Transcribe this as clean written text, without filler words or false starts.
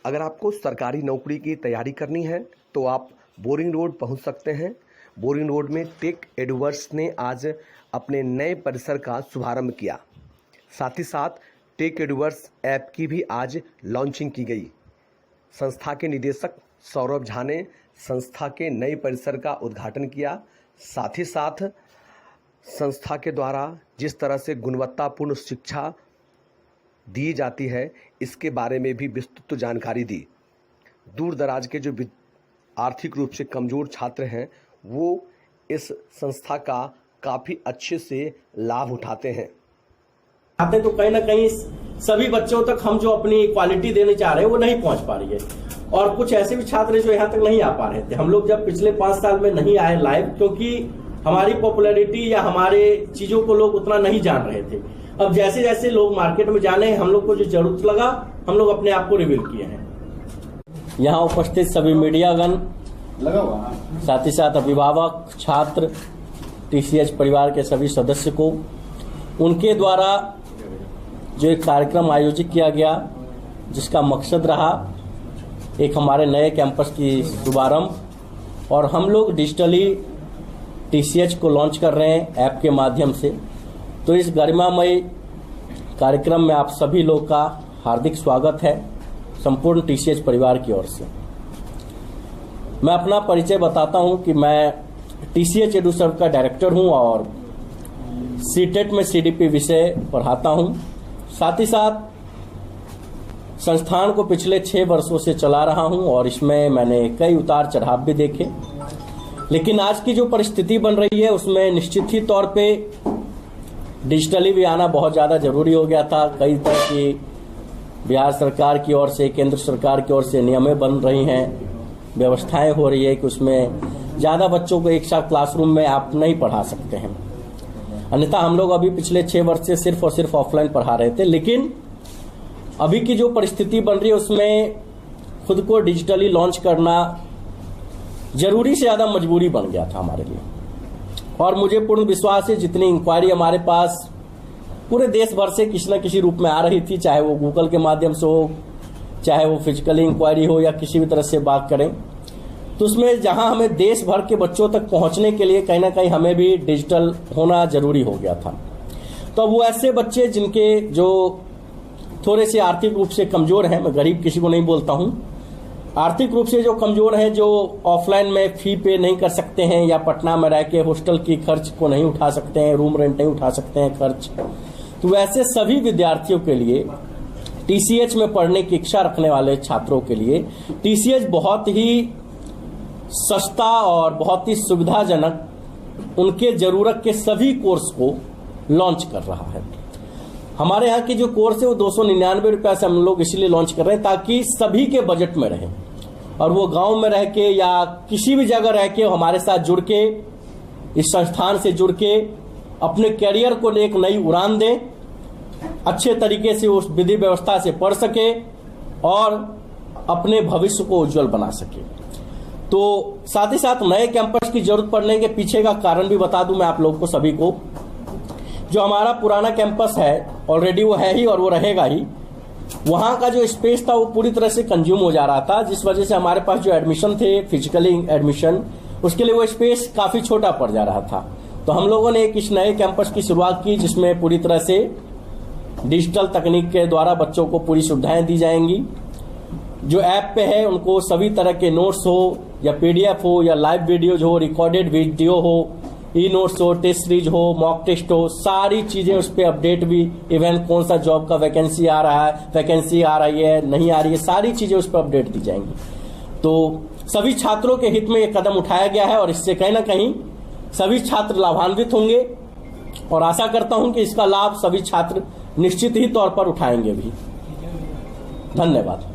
अगर आपको सरकारी नौकरी की तैयारी करनी है तो आप बोरिंग रोड पहुंच सकते हैं। बोरिंग रोड में टेक एडवर्स ने आज अपने नए परिसर का शुभारंभ किया। साथ ही साथ टेक एडवर्स ऐप की भी आज लॉन्चिंग की गई। संस्था के निदेशक सौरभ झा ने संस्था के नए परिसर का उद्घाटन किया। साथ ही साथ संस्था के द्वारा जिस तरह से गुणवत्तापूर्ण शिक्षा दी जाती है इसके बारे में भी विस्तृत जानकारी दी। दूर दराज के जो आर्थिक रूप से कमज़ोर छात्र हैं वो इस संस्था का काफ़ी अच्छे से लाभ उठाते हैं। आते तो कहीं ना कहीं सभी बच्चों तक हम जो अपनी क्वालिटी देने चाह रहे हैं वो नहीं पहुंच पा रही है, और कुछ ऐसे भी छात्र जो यहाँ तक नहीं आ पा रहे थे। हम लोग जब पिछले 5 साल में नहीं आए लाइव, क्योंकि हमारी पॉपुलैरिटी या हमारे चीजों को लोग उतना नहीं जान रहे थे। अब जैसे जैसे लोग मार्केट में जाने, हम लोग को जो जरूरत लगा हम लोग अपने आप को रिवील किए हैं। यहाँ उपस्थित सभी मीडियागण, साथ ही साथ अभिभावक, छात्र, टीसीएच परिवार के सभी सदस्य को उनके द्वारा जो एक कार्यक्रम आयोजित किया गया जिसका मकसद रहा एक हमारे नए कैंपस की शुभारंभ, और हम लोग डिजिटली टीसीएच को लॉन्च कर रहे हैं ऐप के माध्यम से। तो इस गरिमामय कार्यक्रम में आप सभी लोग का हार्दिक स्वागत है संपूर्ण टीसीएच परिवार की ओर से। मैं अपना परिचय बताता हूं कि मैं टीसीएच एडुसर्व का डायरेक्टर हूं और सीटेट में सीडीपी विषय पढ़ाता हूं। साथ ही साथ संस्थान को पिछले 6 वर्षों से चला रहा हूं और इसमें मैंने कई उतार चढ़ाव भी देखे। लेकिन आज की जो परिस्थिति बन रही है उसमें निश्चित ही तौर पे डिजिटली भी आना बहुत ज़्यादा जरूरी हो गया था। कई तरह की बिहार सरकार की ओर से, केंद्र सरकार की ओर से नियमें बन रही हैं, व्यवस्थाएं हो रही है कि उसमें ज़्यादा बच्चों को एक साथ क्लासरूम में आप नहीं पढ़ा सकते हैं। अन्यथा हम लोग अभी पिछले 6 वर्ष से सिर्फ और सिर्फ ऑफलाइन पढ़ा रहे थे। लेकिन अभी की जो परिस्थिति बन रही है उसमें खुद को डिजिटली लॉन्च करना जरूरी से ज़्यादा मजबूरी बन गया था हमारे लिए। और मुझे पूर्ण विश्वास है जितनी इंक्वायरी हमारे पास पूरे देश भर से किसी न किसी रूप में आ रही थी, चाहे वो गूगल के माध्यम से हो, चाहे वो फिजिकली इंक्वायरी हो या किसी भी तरह से बात करें, तो उसमें जहां हमें देश भर के बच्चों तक पहुंचने के लिए कहीं ना कहीं हमें भी डिजिटल होना जरूरी हो गया था। तो वो ऐसे बच्चे जिनके जो थोड़े से आर्थिक रूप से कमजोर हैं, मैं गरीब किसी को नहीं बोलता हूं, आर्थिक रूप से जो कमजोर हैं, जो ऑफलाइन में फी पे नहीं कर सकते हैं या पटना में रह के हॉस्टल की खर्च को नहीं उठा सकते हैं, रूम रेंट नहीं उठा सकते हैं खर्च, तो वैसे सभी विद्यार्थियों के लिए, टीसीएच में पढ़ने की इच्छा रखने वाले छात्रों के लिए टीसीएच बहुत ही सस्ता और बहुत ही सुविधाजनक उनके जरूरत के सभी कोर्स को लॉन्च कर रहा है। हमारे यहाँ की जो कोर्स है वो 299 रुपये से हम लोग इसलिए लॉन्च कर रहे हैं ताकि सभी के बजट में रहे और वो गांव में रह के या किसी भी जगह रह के हमारे साथ जुड़ के, इस संस्थान से जुड़ के अपने करियर को एक नई उड़ान दें, अच्छे तरीके से उस विधि व्यवस्था से पढ़ सके और अपने भविष्य को उज्जवल बना सके। तो साथ ही साथ नए कैंपस की जरूरत पड़ने के पीछे का कारण भी बता दूं मैं आप लोगों को सभी को। जो हमारा पुराना कैंपस है ऑलरेडी वो है ही और वो रहेगा ही, वहां का जो स्पेस था वो पूरी तरह से कंज्यूम हो जा रहा था, जिस वजह से हमारे पास जो एडमिशन थे, फिजिकली एडमिशन, उसके लिए वो स्पेस काफी छोटा पड़ जा रहा था। तो हम लोगों ने एक इस नए कैंपस की शुरुआत की जिसमें पूरी तरह से डिजिटल तकनीक के द्वारा बच्चों को पूरी सुविधाएं दी जाएंगी। जो ऐप पे है उनको सभी तरह के नोट्स हो या पीडीएफ हो या लाइव वीडियोज हो, रिकॉर्डेड वीडियो हो, ई नोट्स हो, टेस्ट सीरीज हो, मॉक टेस्ट हो, सारी चीजें उस पर अपडेट भी, इवन कौन सा जॉब का वैकेंसी आ रहा है, वैकेंसी आ रही है नहीं आ रही है, सारी चीजें उस पर अपडेट दी जाएंगी। तो सभी छात्रों के हित में ये कदम उठाया गया है और इससे कहीं ना कहीं सभी छात्र लाभान्वित होंगे और आशा करता हूं कि इसका लाभ सभी छात्र निश्चित ही तौर पर उठाएंगे भी। धन्यवाद।